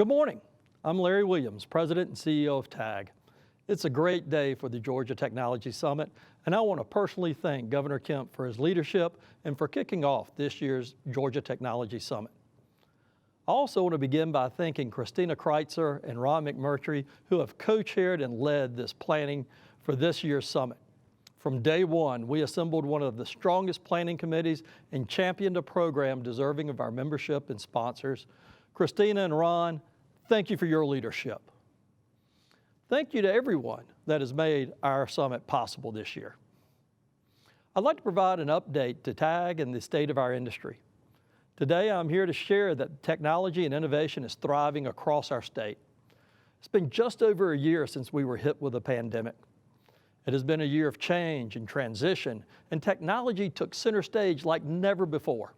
Good morning. I'm Larry Williams, President and CEO of TAG. It's a great day for the Georgia Technology Summit, and I want to personally thank Governor Kemp for his leadership and for kicking off this year's Georgia Technology Summit. I also want to begin by thanking Christina Kreitzer and Ron McMurtry, who have co-chaired and led this planning for this year's summit. From day one, we assembled one of the strongest planning committees and championed a program deserving of our membership and sponsors. Christina and Ron, thank you for your leadership. Thank you to everyone that has made our summit possible this year. I'd like to provide an update to TAG and the state of our industry. Today, I'm here to share that technology and innovation is thriving across our state. It's been just over a year since we were hit with a pandemic. It has been a year of change and transition, and technology took center stage like never before.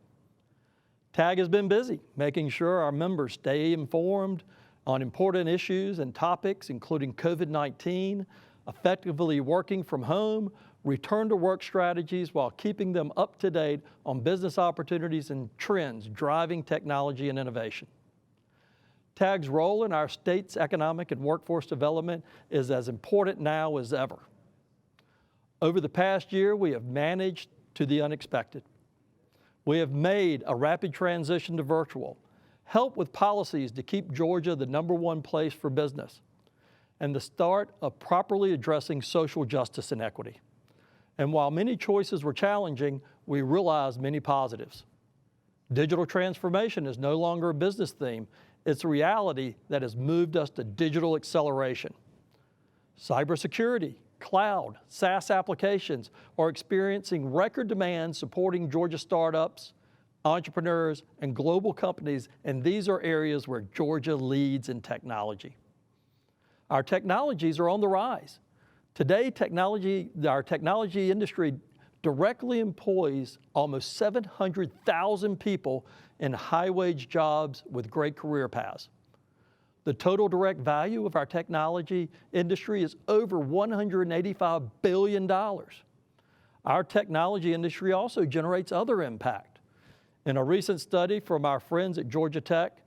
TAG has been busy making sure our members stay informed on important issues and topics, including COVID-19, effectively working from home, return to work strategies while keeping them up to date on business opportunities and trends driving technology and innovation. TAG's role in our state's economic and workforce development is as important now as ever. Over the past year, we have managed to the unexpected. We have made a rapid transition to virtual, helped with policies to keep Georgia the #1 place for business, and the start of properly addressing social justice and equity. And while many choices were challenging, we realized many positives. Digital transformation is no longer a business theme. It's a reality that has moved us to digital acceleration. Cybersecurity, cloud, SaaS applications are experiencing record demand supporting Georgia startups, entrepreneurs, and global companies, and these are areas where Georgia leads in technology. Our technologies are on the rise. Today, our technology industry directly employs almost 700,000 people in high-wage jobs with great career paths. The total direct value of our technology industry is over $185 billion. Our technology industry also generates other impact. In a recent study from our friends at Georgia Tech,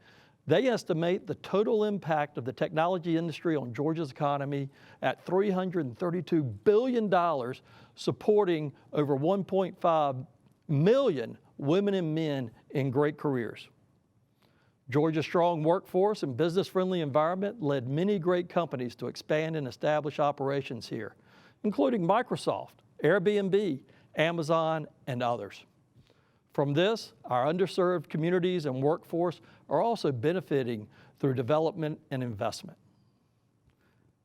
they estimate the total impact of the technology industry on Georgia's economy at $332 billion, supporting over 1.5 million women and men in great careers. Georgia's strong workforce and business-friendly environment led many great companies to expand and establish operations here, including Microsoft, Airbnb, Amazon, and others. From this, our underserved communities and workforce are also benefiting through development and investment.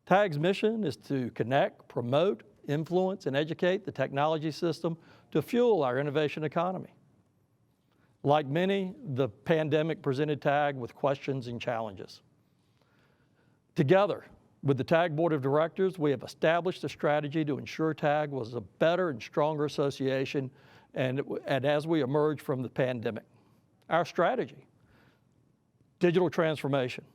TAG's mission is to connect, promote, influence, and educate the technology system to fuel our innovation economy. Like many, the pandemic presented TAG with questions and challenges. Together with the TAG Board of Directors, we have established a strategy to ensure TAG was a better and stronger association and as we emerge from the pandemic. Our strategy, digital transformation.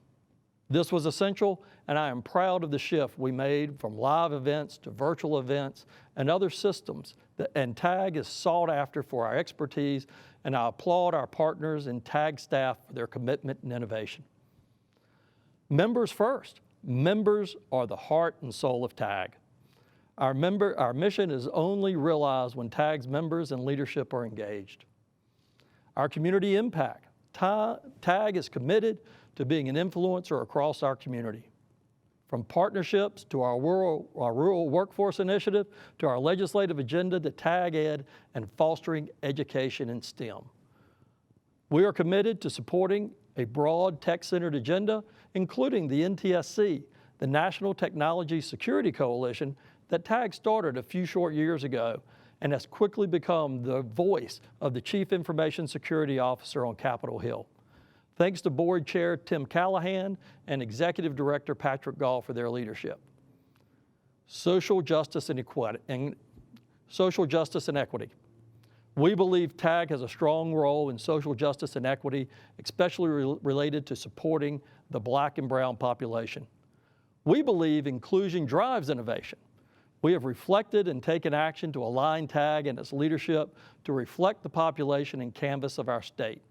This was essential, and I am proud of the shift we made from live events to virtual events and other systems, and TAG is sought after for our expertise, and I applaud our partners and TAG staff for their commitment and innovation. Members first. Members are the heart and soul of TAG. Our mission is only realized when TAG's members and leadership are engaged. Our community impact. TAG is committed to being an influencer across our community. From partnerships to our rural workforce initiative to our legislative agenda to TAG Ed and fostering education in STEM. We are committed to supporting a broad tech-centered agenda, including the NTSC, the National Technology Security Coalition that TAG started a few short years ago and has quickly become the voice of the Chief Information Security Officer on Capitol Hill. Thanks to Board Chair Tim Callahan and Executive Director Patrick Gall for their leadership. Social justice and equity. We believe TAG has a strong role in social justice and equity, especially related to supporting the Black and brown population. We believe inclusion drives innovation. We have reflected and taken action to align TAG and its leadership to reflect the population and canvas of our state.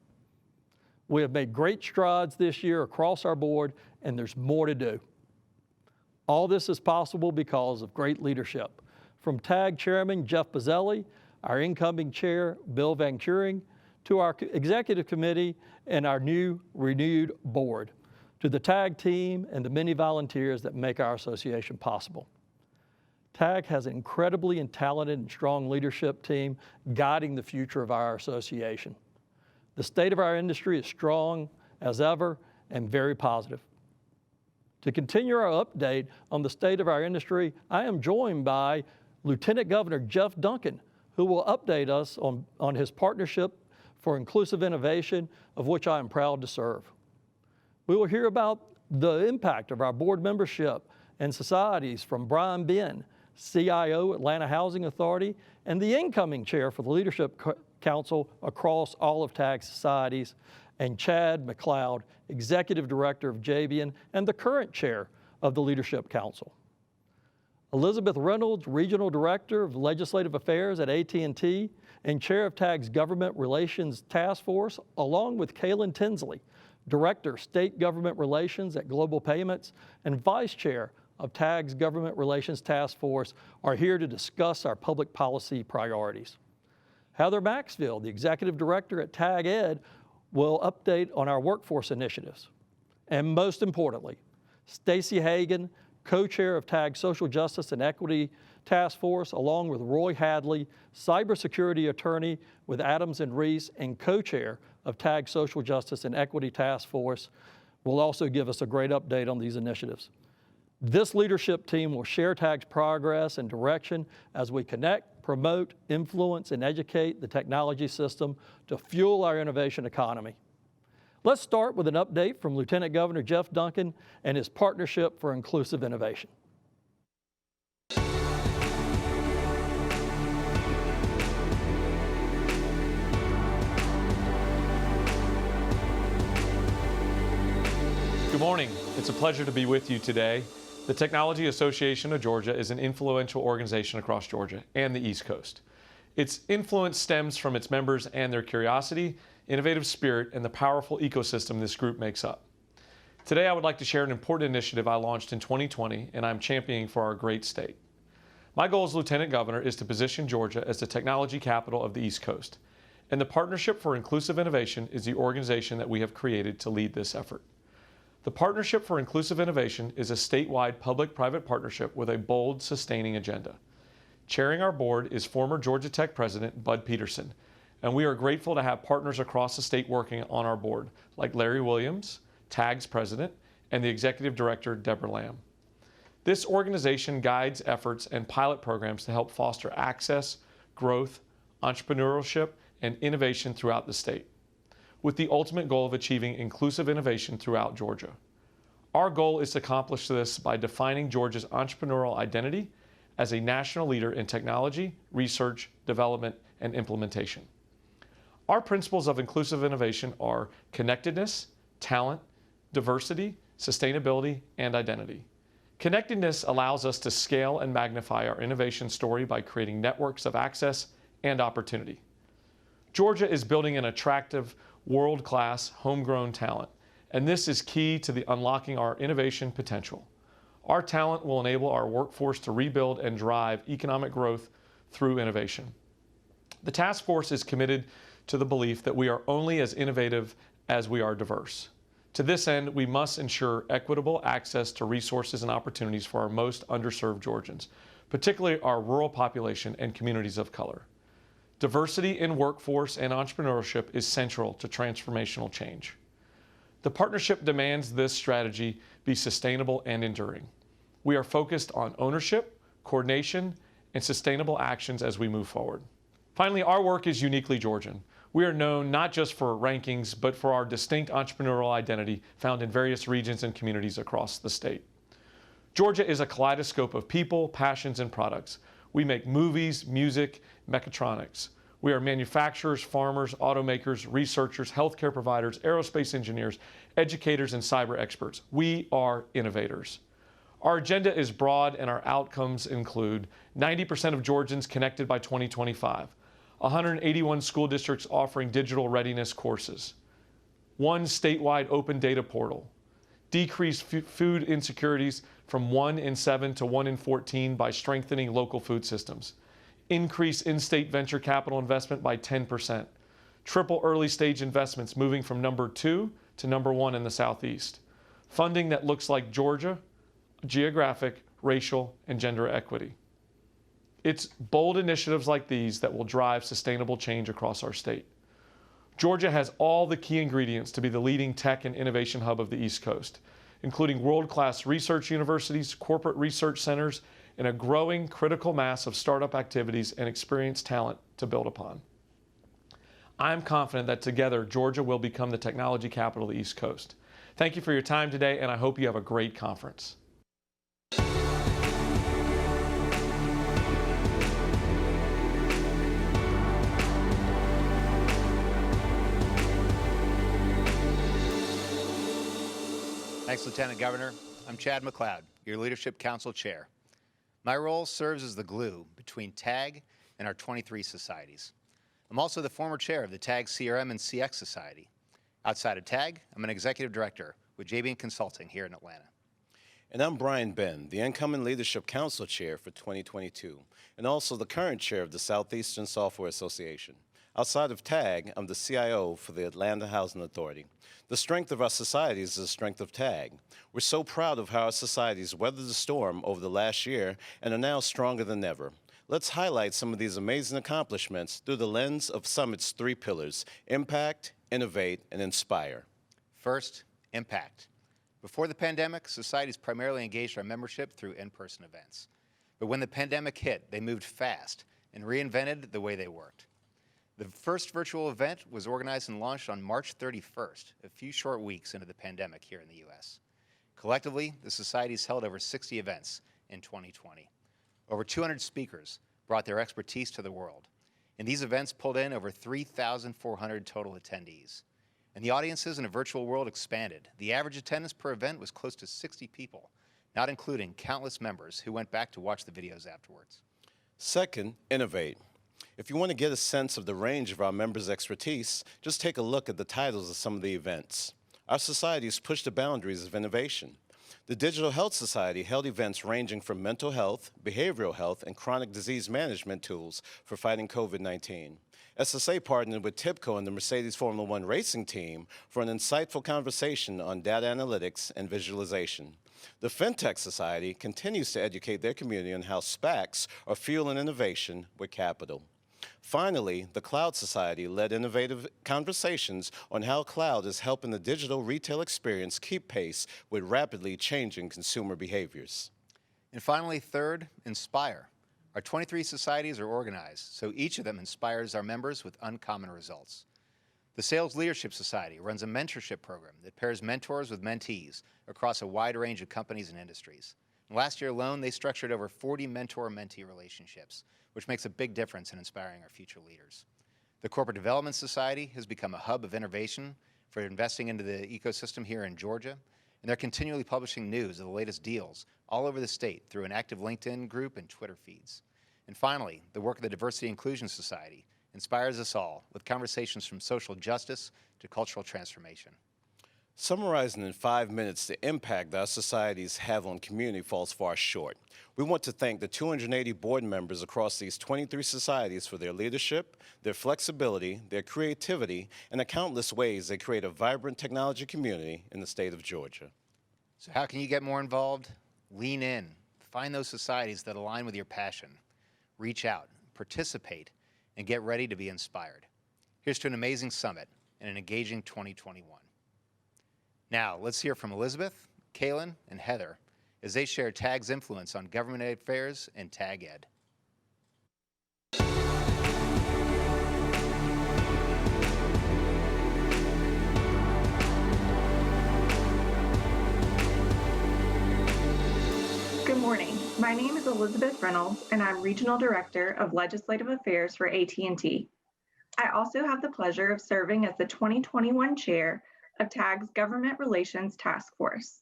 We have made great strides this year across our board, and there's more to do. All this is possible because of great leadership. From TAG Chairman Jeff Bazzelli, our incoming Chair Bill Van Kuring, to our Executive Committee and our new renewed board, to the TAG team and the many volunteers that make our association possible. TAG has an incredibly talented and strong leadership team guiding the future of our association. The state of our industry is strong as ever and very positive. To continue our update on the state of our industry, I am joined by Lieutenant Governor Jeff Duncan, who will update us on his partnership for inclusive innovation, of which I am proud to serve. We will hear about the impact of our board membership and societies from Brian Benn, CIO, Atlanta Housing Authority, and the incoming chair for the Leadership Council across all of TAG societies, and Chad McLeod, Executive Director of Jabian and the current chair of the Leadership Council. Elizabeth Reynolds, Regional Director of Legislative Affairs at AT&T and Chair of TAG's Government Relations Task Force, along with Kaylin Tinsley, Director, State Government Relations at Global Payments and Vice Chair of TAG's Government Relations Task Force, are here to discuss our public policy priorities. Heather Maxfield, the Executive Director at TAG Ed, will update on our workforce initiatives. And most importantly, Stacy Hagan, Co-Chair of TAG Social Justice and Equity Task Force, along with Roy Hadley, Cybersecurity Attorney with Adams and Reese and Co-Chair of TAG Social Justice and Equity Task Force, will also give us a great update on these initiatives. This leadership team will share TAG's progress and direction as we connect, promote, influence, and educate the technology system to fuel our innovation economy. Let's start with an update from Lieutenant Governor Jeff Duncan and his Partnership for Inclusive Innovation. Good morning. It's a pleasure to be with you today. The Technology Association of Georgia is an influential organization across Georgia and the East Coast. Its influence stems from its members and their curiosity, innovative spirit, and the powerful ecosystem this group makes up. Today, I would like to share an important initiative I launched in 2020 and I'm championing for our great state. My goal as Lieutenant Governor is to position Georgia as the technology capital of the East Coast, and the Partnership for Inclusive Innovation is the organization that we have created to lead this effort. The Partnership for Inclusive Innovation is a statewide public-private partnership with a bold, sustaining agenda. Chairing our board is former Georgia Tech President Bud Peterson, and we are grateful to have partners across the state working on our board, like Larry Williams, TAG's President, and the Executive Director, Deborah Lamb. This organization guides efforts and pilot programs to help foster access, growth, entrepreneurship, and innovation throughout the state, with the ultimate goal of achieving inclusive innovation throughout Georgia. Our goal is to accomplish this by defining Georgia's entrepreneurial identity as a national leader in technology, research, development, and implementation. Our principles of inclusive innovation are connectedness, talent, diversity, sustainability, and identity. Connectedness allows us to scale and magnify our innovation story by creating networks of access and opportunity. Georgia is building an attractive, world-class, homegrown talent, and this is key to the unlocking our innovation potential. Our talent will enable our workforce to rebuild and drive economic growth through innovation. The task force is committed to the belief that we are only as innovative as we are diverse. To this end, we must ensure equitable access to resources and opportunities for our most underserved Georgians, particularly our rural population and communities of color. Diversity in workforce and entrepreneurship is central to transformational change. The partnership demands this strategy be sustainable and enduring. We are focused on ownership, coordination, and sustainable actions as we move forward. Finally, our work is uniquely Georgian. We are known not just for rankings, but for our distinct entrepreneurial identity found in various regions and communities across the state. Georgia is a kaleidoscope of people, passions, and products. We make movies, music, mechatronics. We are manufacturers, farmers, automakers, researchers, healthcare providers, aerospace engineers, educators, and cyber experts. We are innovators. Our agenda is broad and our outcomes include 90% of Georgians connected by 2025, 181 school districts offering digital readiness courses, one statewide open data portal, decrease food insecurities from 1 in 7 to 1 in 14 by strengthening local food systems, increase in-state venture capital investment by 10%, triple early stage investments moving from number 2 to number 1 in the Southeast, funding that looks like Georgia, geographic, racial, and gender equity. It's bold initiatives like these that will drive sustainable change across our state. Georgia has all the key ingredients to be the leading tech and innovation hub of the East Coast, including world-class research universities, corporate research centers, and a growing critical mass of startup activities and experienced talent to build upon. I'm confident that together, Georgia will become the technology capital of the East Coast. Thank you for your time today, and I hope you have a great conference. Thanks, Lieutenant Governor. I'm Chad McLeod, your Leadership Council Chair. My role serves as the glue between TAG and our 23 societies. I'm also the former chair of the TAG CRM and CX Society. Outside of TAG, I'm an executive director with JB Consulting here in Atlanta. And I'm Brian Ben, the incoming Leadership Council Chair for 2022, and also the current chair of the Southeastern Software Association. Outside of TAG, I'm the CIO for the Atlanta Housing Authority. The strength of our societies is the strength of TAG. We're so proud of how our societies weathered the storm over the last year and are now stronger than ever. Let's highlight some of these amazing accomplishments through the lens of Summit's 3 pillars: impact, innovate, and inspire. First, impact. Before the pandemic, societies primarily engaged our membership through in-person events. But when the pandemic hit, they moved fast and reinvented the way they worked. The first virtual event was organized and launched on March 31st, a few short weeks into the pandemic here in the U.S. Collectively, the societies held over 60 events in 2020. Over 200 speakers brought their expertise to the world, and these events pulled in over 3,400 total attendees. And the audiences in a virtual world expanded. The average attendance per event was close to 60 people, not including countless members who went back to watch the videos afterwards. Second, innovate. If you want to get a sense of the range of our members' expertise, just take a look at the titles of some of the events. Our societies push the boundaries of innovation. The Digital Health Society held events ranging from mental health, behavioral health, and chronic disease management tools for fighting COVID-19. SSA partnered with TIBCO and the Mercedes Formula One racing team for an insightful conversation on data analytics and visualization. The Fintech Society continues to educate their community on how SPACs are fueling innovation with capital. Finally, the Cloud Society led innovative conversations on how cloud is helping the digital retail experience keep pace with rapidly changing consumer behaviors. And finally, third, inspire. Our 23 societies are organized, so each of them inspires our members with uncommon results. The Sales Leadership Society runs a mentorship program that pairs mentors with mentees across a wide range of companies and industries. And last year alone, they structured over 40 mentor-mentee relationships, which makes a big difference in inspiring our future leaders. The Corporate Development Society has become a hub of innovation for investing into the ecosystem here in Georgia, and they're continually publishing news of the latest deals all over the state through an active LinkedIn group and Twitter feeds. And finally, the work of the Diversity Inclusion Society inspires us all with conversations from social justice to cultural transformation. Summarizing in 5 minutes the impact that our societies have on community falls far short. We want to thank the 280 board members across these 23 societies for their leadership, their flexibility, their creativity, and the countless ways they create a vibrant technology community in the state of Georgia. So how can you get more involved? Lean in. Find those societies that align with your passion. Reach out, participate, and get ready to be inspired. Here's to an amazing summit and an engaging 2021. Now, let's hear from Elizabeth, Kaylin, and Heather as they share TAG's influence on government affairs and TAG Ed. Good morning. My name is Elizabeth Reynolds, and I'm Regional Director of Legislative Affairs for AT&T. I also have the pleasure of serving as the 2021 Chair of TAG's Government Relations Task Force.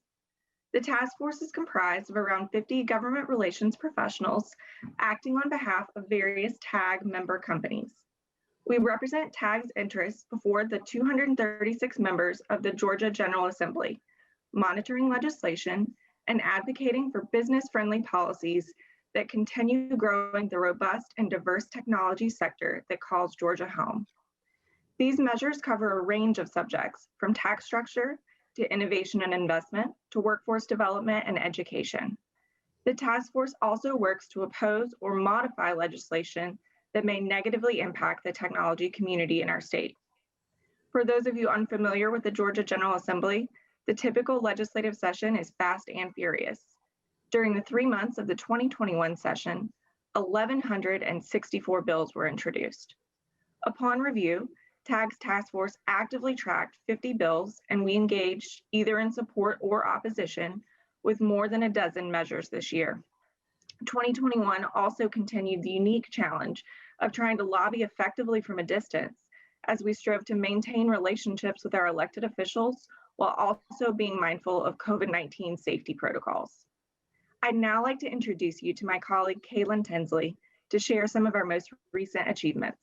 The task force is comprised of around 50 government relations professionals acting on behalf of various TAG member companies. We represent TAG's interests before the 236 members of the Georgia General Assembly, monitoring legislation and advocating for business-friendly policies that continue growing the robust and diverse technology sector that calls Georgia home. These measures cover a range of subjects, from tax structure to innovation and investment to workforce development and education. The task force also works to oppose or modify legislation that may negatively impact the technology community in our state. For those of you unfamiliar with the Georgia General Assembly, the typical legislative session is fast and furious. During the 3 months of the 2021 session, 1,164 bills were introduced. Upon review, TAG's task force actively tracked 50 bills, and we engaged either in support or opposition with more than a dozen measures this year. 2021 also continued the unique challenge of trying to lobby effectively from a distance as we strove to maintain relationships with our elected officials while also being mindful of COVID-19 safety protocols. I'd now like to introduce you to my colleague, Kaylin Tinsley, to share some of our most recent achievements.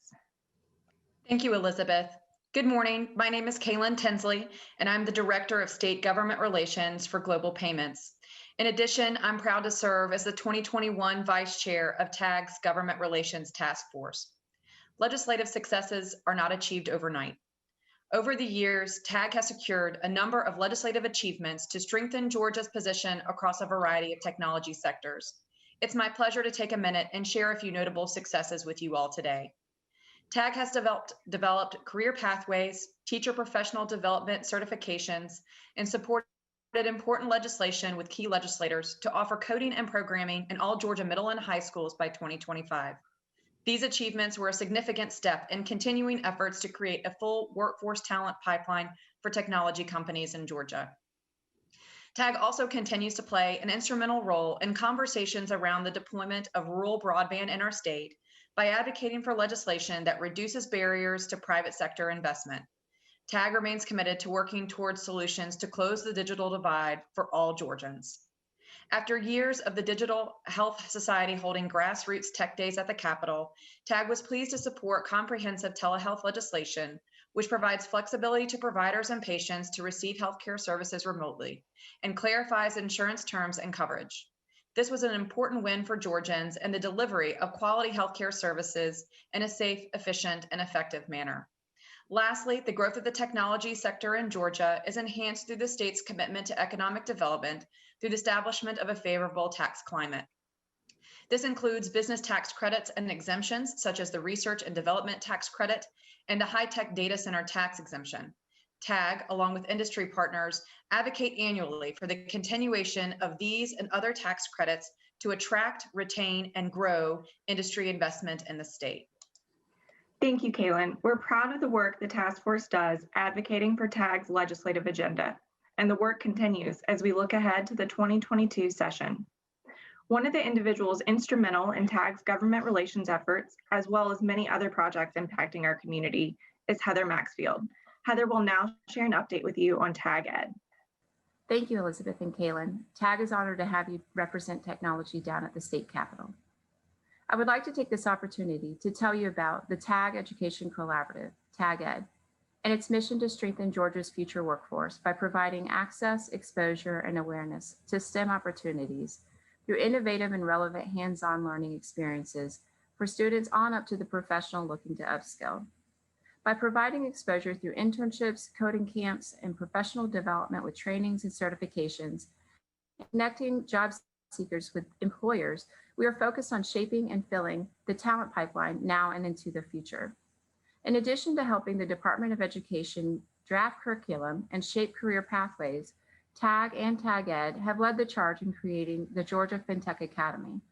Thank you, Elizabeth. Good morning. My name is Kaylin Tinsley, and I'm the Director of State Government Relations for Global Payments. In addition, I'm proud to serve as the 2021 Vice Chair of TAG's Government Relations Task Force. Legislative successes are not achieved overnight. Over the years, TAG has secured a number of legislative achievements to strengthen Georgia's position across a variety of technology sectors. It's my pleasure to take a minute and share a few notable successes with you all today. TAG has developed career pathways, teacher professional development certifications, and supported important legislation with key legislators to offer coding and programming in all Georgia middle and high schools by 2025. These achievements were a significant step in continuing efforts to create a full workforce talent pipeline for technology companies in Georgia. TAG also continues to play an instrumental role in conversations around the deployment of rural broadband in our state by advocating for legislation that reduces barriers to private sector investment. TAG remains committed to working towards solutions to close the digital divide for all Georgians. After years of the Digital Health Society holding grassroots tech days at the Capitol, TAG was pleased to support comprehensive telehealth legislation, which provides flexibility to providers and patients to receive healthcare services remotely and clarifies insurance terms and coverage. This was an important win for Georgians and the delivery of quality healthcare services in a safe, efficient, and effective manner. Lastly, the growth of the technology sector in Georgia is enhanced through the state's commitment to economic development through the establishment of a favorable tax climate. This includes business tax credits and exemptions, such as the Research and Development Tax Credit and the High-Tech Data Center Tax Exemption. TAG, along with industry partners, advocate annually for the continuation of these and other tax credits to attract, retain, and grow industry investment in the state. Thank you, Kaylin. We're proud of the work the task force does advocating for TAG's legislative agenda, and the work continues as we look ahead to the 2022 session. One of the individuals instrumental in TAG's government relations efforts, as well as many other projects impacting our community, is Heather Maxfield. Heather will now share an update with you on TAG Ed. Thank you, Elizabeth and Kaylin. TAG is honored to have you represent technology down at the state capitol. I would like to take this opportunity to tell you about the TAG Education Collaborative, TAG Ed, and its mission to strengthen Georgia's future workforce by providing access, exposure, and awareness to STEM opportunities through innovative and relevant hands-on learning experiences for students on up to the professional looking to upskill. By providing exposure through internships, coding camps, and professional development with trainings and certifications, connecting job seekers with employers, we are focused on shaping and filling the talent pipeline now and into the future. In addition to helping the Department of Education draft curriculum and shape career pathways, TAG and TAG Ed have led the charge in creating the Georgia Fintech Academy.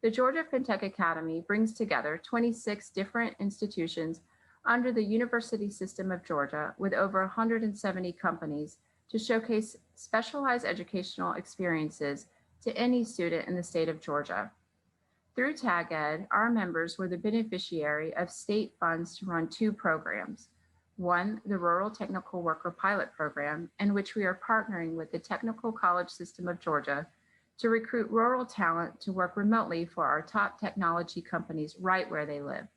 The Georgia Fintech Academy brings together 26 different institutions under the University System of Georgia with over 170 companies to showcase specialized educational experiences to any student in the state of Georgia. Through TAG Ed, our members were the beneficiary of state funds to run 2 programs. One, the Rural Technical Worker Pilot Program, in which we are partnering with the Technical College System of Georgia to recruit rural talent to work remotely for our top technology companies right where they live.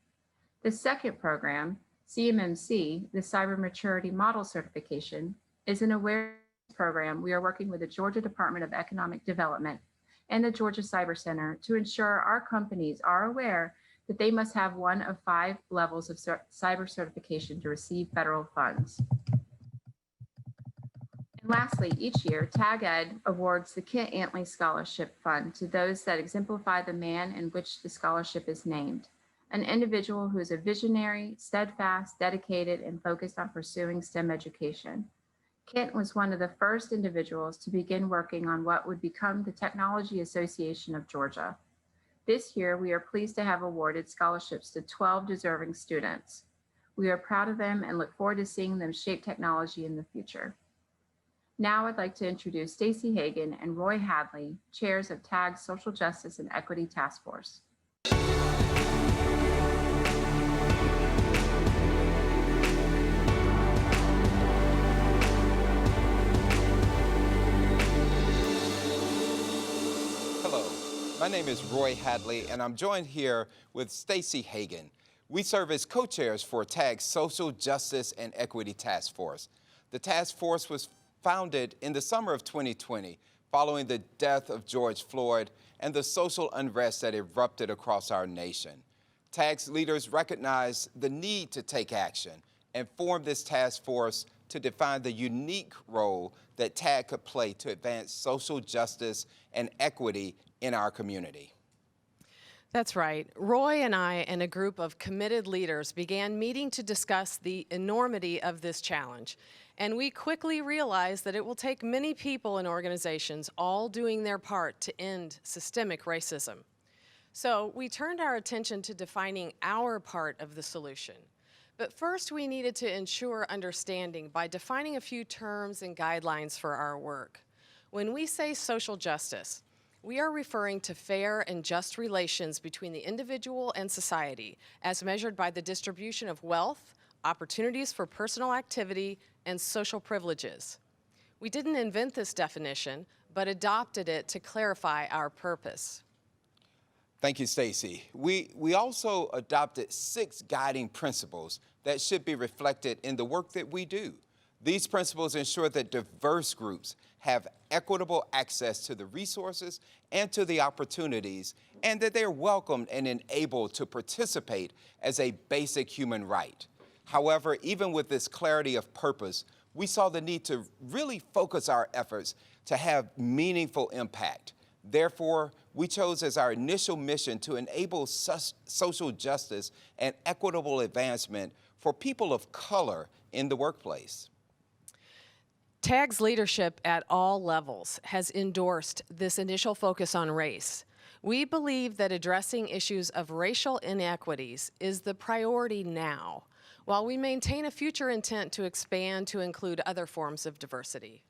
The second program, CMMC, the Cyber Maturity Model Certification, is an awareness program we are working with the Georgia Department of Economic Development and the Georgia Cyber Center to ensure our companies are aware that they must have one of 5 levels of cyber certification to receive federal funds. And lastly, each year, TAG Ed awards the Kent Antley Scholarship Fund to those that exemplify the man in which the scholarship is named, an individual who is a visionary, steadfast, dedicated, and focused on pursuing STEM education. Kent was one of the first individuals to begin working on what would become the Technology Association of Georgia. This year, we are pleased to have awarded scholarships to 12 deserving students. We are proud of them and look forward to seeing them shape technology in the future. Now I'd like to introduce Stacy Hagan and Roy Hadley, chairs of TAG's Social Justice and Equity Task Force. Hello, my name is Roy Hadley, and I'm joined here with Stacy Hagan. We serve as co-chairs for TAG's Social Justice and Equity Task Force. The task force was founded in the summer of 2020 following the death of George Floyd and the social unrest that erupted across our nation. TAG's leaders recognized the need to take action and formed this task force to define the unique role that TAG could play to advance social justice and equity in our community. That's right. Roy and I and a group of committed leaders began meeting to discuss the enormity of this challenge. And we quickly realized that it will take many people and organizations all doing their part to end systemic racism. So we turned our attention to defining our part of the solution. But first, we needed to ensure understanding by defining a few terms and guidelines for our work. When we say social justice, we are referring to fair and just relations between the individual and society as measured by the distribution of wealth, opportunities for personal activity, and social privileges. We didn't invent this definition, but adopted it to clarify our purpose. Thank you, Stacy. We also adopted 6 guiding principles that should be reflected in the work that we do. These principles ensure that diverse groups have equitable access to the resources and to the opportunities, and that they're welcomed and enabled to participate as a basic human right. However, even with this clarity of purpose, we saw the need to really focus our efforts to have meaningful impact. Therefore, we chose as our initial mission to enable social justice and equitable advancement for people of color in the workplace. TAG's leadership at all levels has endorsed this initial focus on race. We believe that addressing issues of racial inequities is the priority now, while we maintain a future intent to expand to include other forms of diversity.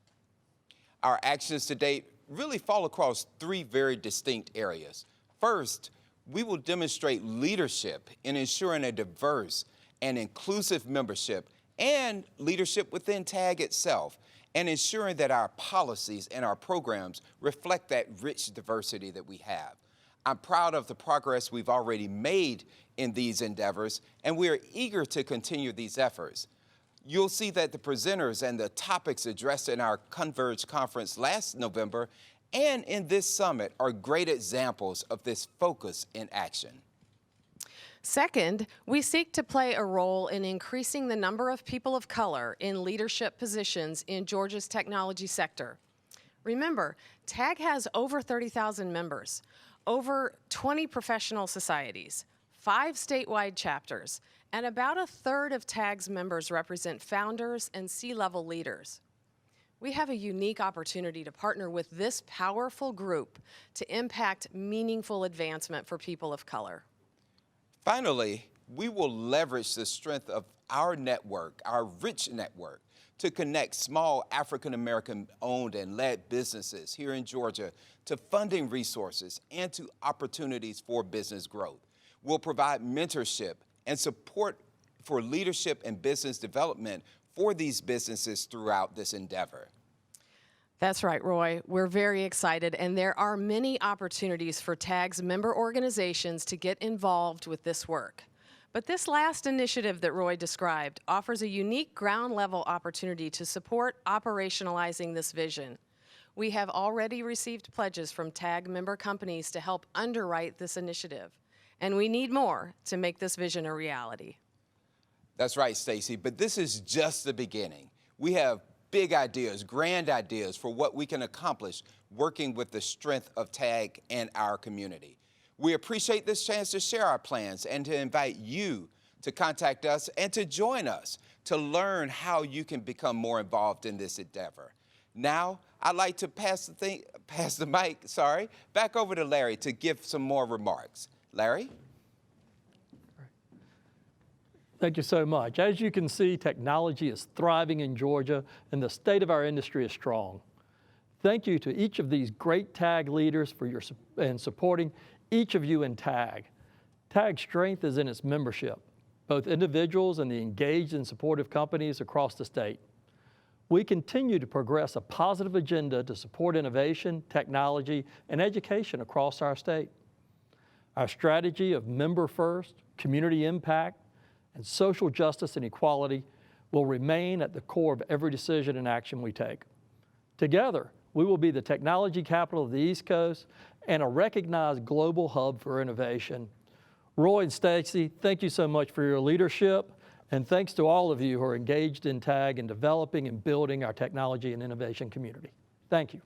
Our actions to date really fall across 3 very distinct areas. First, we will demonstrate leadership in ensuring a diverse and inclusive membership and leadership within TAG itself, and ensuring that our policies and our programs reflect that rich diversity that we have. I'm proud of the progress we've already made in these endeavors, and we are eager to continue these efforts. You'll see that the presenters and the topics addressed in our Converge conference last November and in this summit are great examples of this focus in action. Second, we seek to play a role in increasing the number of people of color in leadership positions in Georgia's technology sector. Remember, TAG has over 30,000 members, over 20 professional societies, 5 statewide chapters, and about a third of TAG's members represent founders and C-level leaders. We have a unique opportunity to partner with this powerful group to impact meaningful advancement for people of color. Finally, we will leverage the strength of our network, our rich network, to connect small African-American owned and led businesses here in Georgia to funding resources and to opportunities for business growth. We'll provide mentorship and support for leadership and business development for these businesses throughout this endeavor. That's right, Roy. We're very excited, and there are many opportunities for TAG's member organizations to get involved with this work. But this last initiative that Roy described offers a unique ground-level opportunity to support operationalizing this vision. We have already received pledges from TAG member companies to help underwrite this initiative, and we need more to make this vision a reality. That's right, Stacy, but this is just the beginning. We have big ideas, grand ideas for what we can accomplish working with the strength of TAG and our community. We appreciate this chance to share our plans and to invite you to contact us and to join us to learn how you can become more involved in this endeavor. Now, I'd like to pass the mic back over to Larry to give some more remarks. Larry? Thank you so much. As you can see, technology is thriving in Georgia and the state of our industry is strong. Thank you to each of these great TAG leaders for your supporting each of you in TAG. TAG's strength is in its membership, both individuals and the engaged and supportive companies across the state. We continue to progress a positive agenda to support innovation, technology, and education across our state. Our strategy of member first, community impact, and social justice and equality will remain at the core of every decision and action we take. Together, we will be the technology capital of the East Coast and a recognized global hub for innovation. Roy and Stacy, thank you so much for your leadership, and thanks to all of you who are engaged in TAG in developing and building our technology and innovation community. Thank you.